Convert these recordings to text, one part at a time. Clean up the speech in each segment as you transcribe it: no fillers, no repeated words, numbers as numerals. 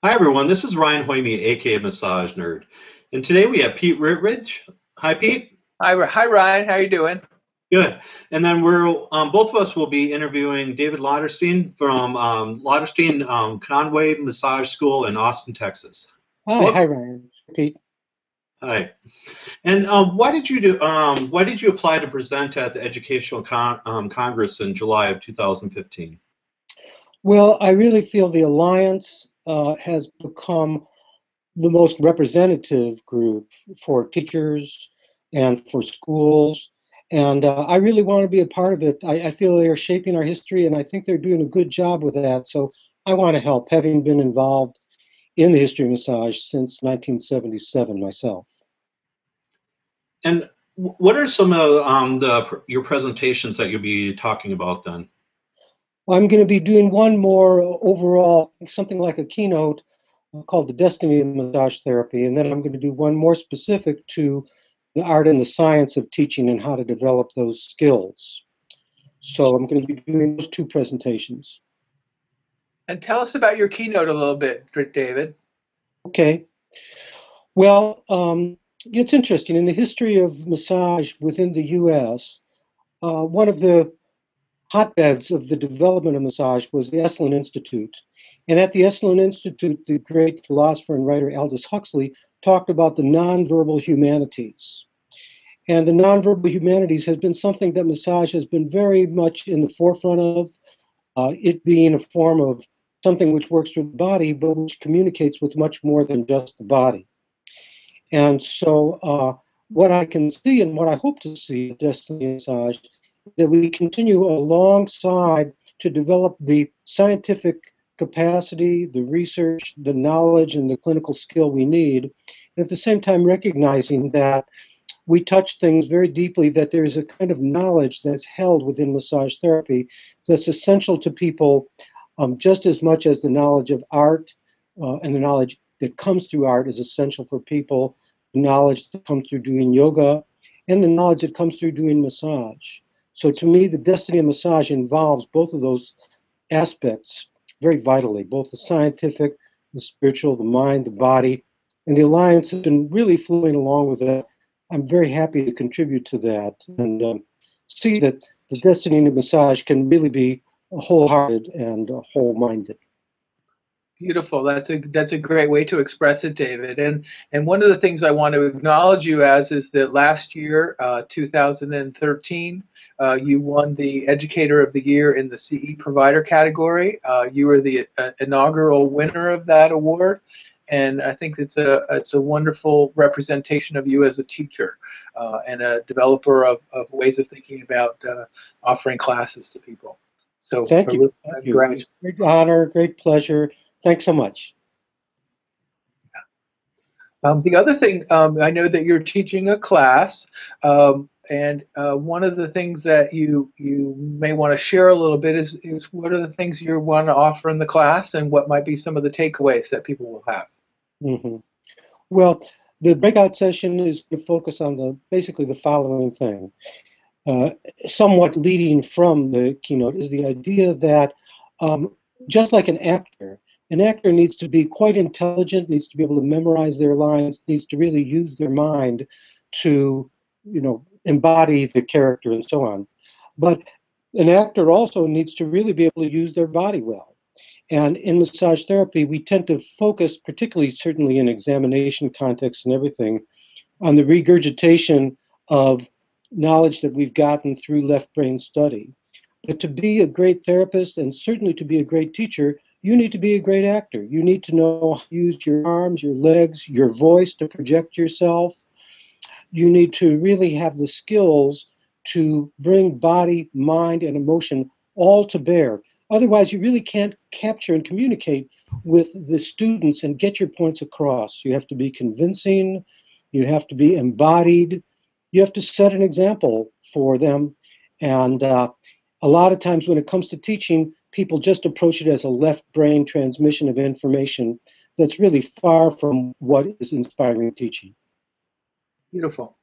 Hi everyone, this is Ryan Hoyme, aka Massage Nerd, and today we have Pete Ritridge. Hi Pete. Hi Ryan, how you doing? Good. And then we're both of us will be interviewing David Lauterstein from Lauterstein Conway Massage School in Austin, Texas. Hi, Welcome. Ryan. Pete. Hi. And why did you do? Why did you apply to present at the Educational Congress in July of 2015? Well, I really feel the Alliance has become the most representative group for teachers and for schools. And I really want to be a part of it. I feel they are shaping our history, and I think they're doing a good job with that. So I want to help, having been involved in the history of massage since 1977 myself. And what are some of your presentations that you'll be talking about then? Well, I'm going to be doing one more overall, something like a keynote called The Destiny of Massage Therapy. And then I'm going to do one more specific to the art and the science of teaching and how to develop those skills. So I'm going to be doing those two presentations. And tell us about your keynote a little bit, David. Okay. Well, it's interesting. In the history of massage within the U.S., one of the hotbeds of the development of massage was the Esalen Institute. And at the Esalen Institute, the great philosopher and writer Aldous Huxley talked about the nonverbal humanities. And the nonverbal humanities has been something that massage has been very much in the forefront of, it being a form of something which works with the body, but which communicates with much more than just the body. And so, what I can see and what I hope to see at Destiny Massage is that we continue alongside to develop the scientific capacity, the research, the knowledge, and the clinical skill we need. And at the same time, recognizing that we touch things very deeply, that there is a kind of knowledge that's held within massage therapy that's essential to people just as much as the knowledge of art and the knowledge that comes through art is essential for people, the knowledge that comes through doing yoga, and the knowledge that comes through doing massage. So to me, the destiny of massage involves both of those aspects very vitally, both the scientific, the spiritual, the mind, the body, and the Alliance has been really flowing along with that. I'm very happy to contribute to that and see that the destiny of massage can really be wholehearted and whole-minded. Beautiful. That's a great way to express it, David. And one of the things I want to acknowledge you as is that last year, 2013, you won the Educator of the Year in the CE Provider category. You were the inaugural winner of that award, and I think it's a wonderful representation of you as a teacher and a developer of ways of thinking about offering classes to people. So, Thank you. Thank you. Great honor, great pleasure. Thanks so much. The other thing, I know that you're teaching a class, and one of the things that you may want to share a little bit is what are the things you want to offer in the class, and what might be some of the takeaways that people will have. Mm-hmm. Well, the breakout session is going to focus on basically the following thing. Somewhat leading from the keynote is the idea that just like an actor needs to be quite intelligent, needs to be able to memorize their lines, needs to really use their mind to, embody the character and so on. But an actor also needs to really be able to use their body well. And in massage therapy, we tend to focus, particularly certainly in examination contexts and everything, on the regurgitation of knowledge that we've gotten through left brain study. But to be a great therapist and certainly to be a great teacher, you need to be a great actor. You need to know how to use your arms, your legs, your voice to project yourself. You need to really have the skills to bring body, mind, and emotion all to bear. Otherwise, you really can't capture and communicate with the students and get your points across. You have to be convincing. You have to be embodied. You have to set an example for them. And a lot of times when it comes to teaching, people just approach it as a left brain transmission of information that's really far from what is inspiring teaching. Beautiful.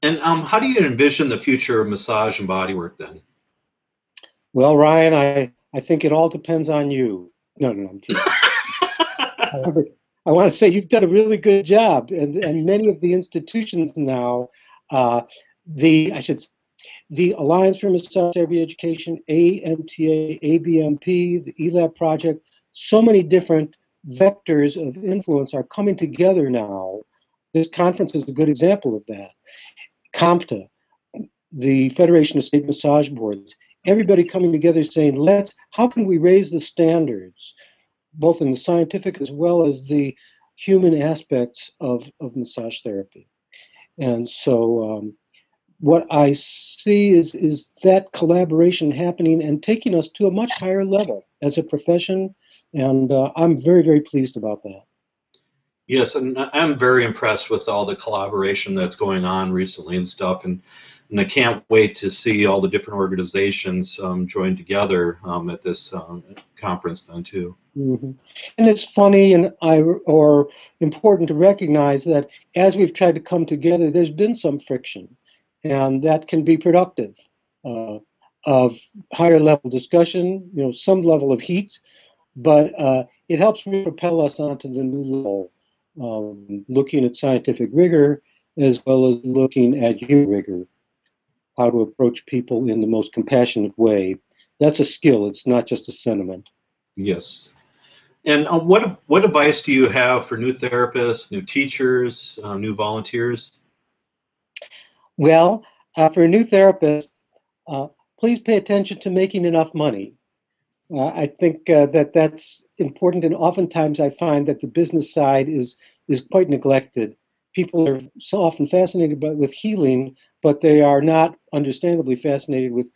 And how do you envision the future of massage and bodywork then? Well, Ryan, I think it all depends on you. No, I'm kidding. I want to say you've done a really good job, and many of the institutions now, uh, the I should the Alliance for Massage Therapy Education, AMTA, ABMP, the ELAB project, so many different vectors of influence are coming together now. This conference is a good example of that. CompTA, the Federation of State Massage Boards, everybody coming together saying, how can we raise the standards, both in the scientific as well as the human aspects of massage therapy? And so what I see is that collaboration happening and taking us to a much higher level as a profession, and I'm very, very pleased about that. Yes, and I'm very impressed with all the collaboration that's going on recently and stuff, and I can't wait to see all the different organizations join together at this conference then too. Mm-hmm. And it's funny or important to recognize that as we've tried to come together, there's been some friction, and that can be productive of higher level discussion, some level of heat, but it helps propel us onto the new level, looking at scientific rigor as well as looking at human rigor, how to approach people in the most compassionate way. That's a skill. It's not just a sentiment. Yes. And what advice do you have for new therapists, new teachers, new volunteers? Well, for a new therapist, please pay attention to making enough money. I think that's important, and oftentimes I find that the business side is quite neglected. People are so often fascinated with healing, but they are not understandably fascinated with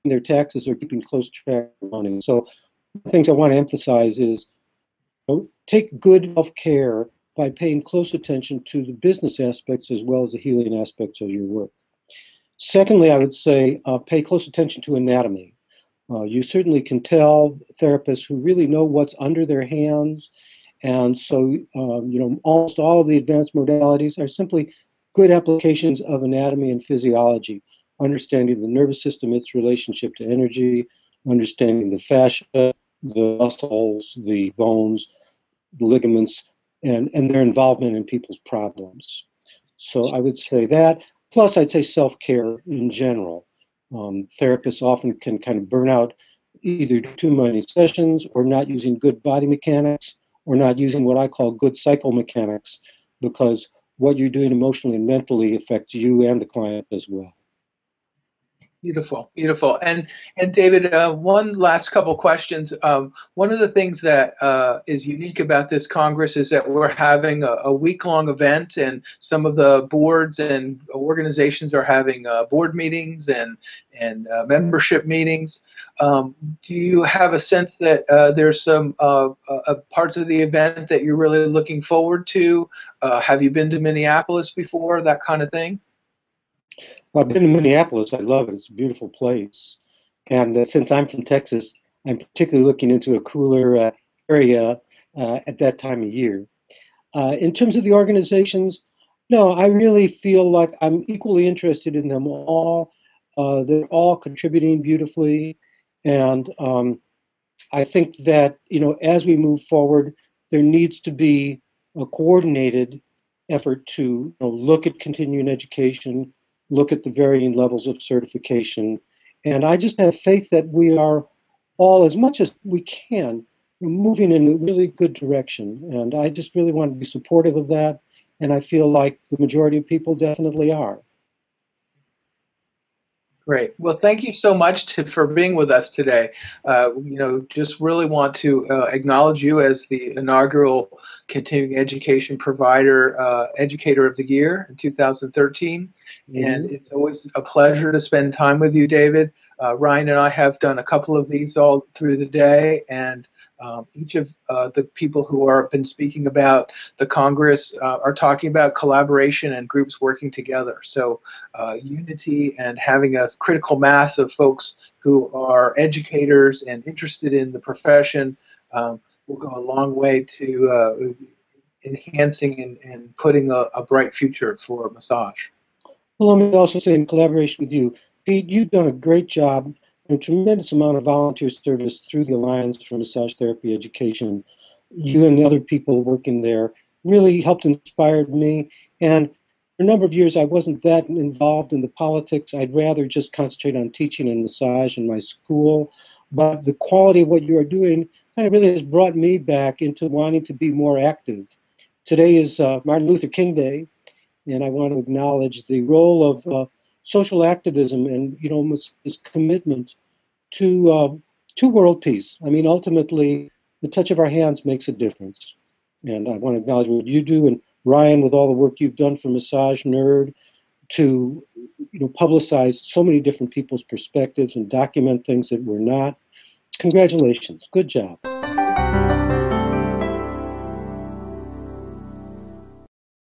their taxes or keeping close track of money. So, one of the things I want to emphasize is take good health care by paying close attention to the business aspects as well as the healing aspects of your work. Secondly, I would say pay close attention to anatomy. You certainly can tell therapists who really know what's under their hands, and so almost all of the advanced modalities are simply good applications of anatomy and physiology, understanding the nervous system, its relationship to energy, understanding the fascia, the muscles, the bones, the ligaments, and their involvement in people's problems. So I would say that. Plus, I'd say self-care in general. Therapists often can kind of burn out either too many sessions or not using good body mechanics or not using what I call good psychomechanics, because what you're doing emotionally and mentally affects you and the client as well. Beautiful, beautiful. And David, one last couple questions. One of the things that is unique about this Congress is that we're having a week-long event, and some of the boards and organizations are having board meetings and membership meetings. Do you have a sense that there's some parts of the event that you're really looking forward to? Have you been to Minneapolis before, that kind of thing? Well, I've been to Minneapolis. I love it. It's a beautiful place. And since I'm from Texas, I'm particularly looking into a cooler area at that time of year. In terms of the organizations, no, I really feel like I'm equally interested in them all. They're all contributing beautifully. And I think that, as we move forward, there needs to be a coordinated effort to look at continuing education, look at the varying levels of certification. And I just have faith that we are all, as much as we can, moving in a really good direction. And I just really want to be supportive of that. And I feel like the majority of people definitely are. Great. Well, thank you so much for being with us today. Just really want to acknowledge you as the inaugural continuing education provider, educator of the year in 2013. Mm-hmm. And it's always a pleasure to spend time with you, David. Ryan and I have done a couple of these all through the day, and each of the people who are been speaking about the Congress are talking about collaboration and groups working together. So unity and having a critical mass of folks who are educators and interested in the profession will go a long way to enhancing and putting a bright future for massage. Well, let me also say, in collaboration with you, Pete, you've done a great job and a tremendous amount of volunteer service through the Alliance for Massage Therapy Education, you and the other people working there really helped inspire me. And for a number of years, I wasn't that involved in the politics. I'd rather just concentrate on teaching and massage in my school. But the quality of what you are doing kind of really has brought me back into wanting to be more active. Today is Martin Luther King Day, and I want to acknowledge the role of social activism and his commitment to world peace. I mean, ultimately, the touch of our hands makes a difference. And I want to acknowledge what you do, and Ryan, with all the work you've done for Massage Nerd to publicize so many different people's perspectives and document things that were not. Congratulations. Good job.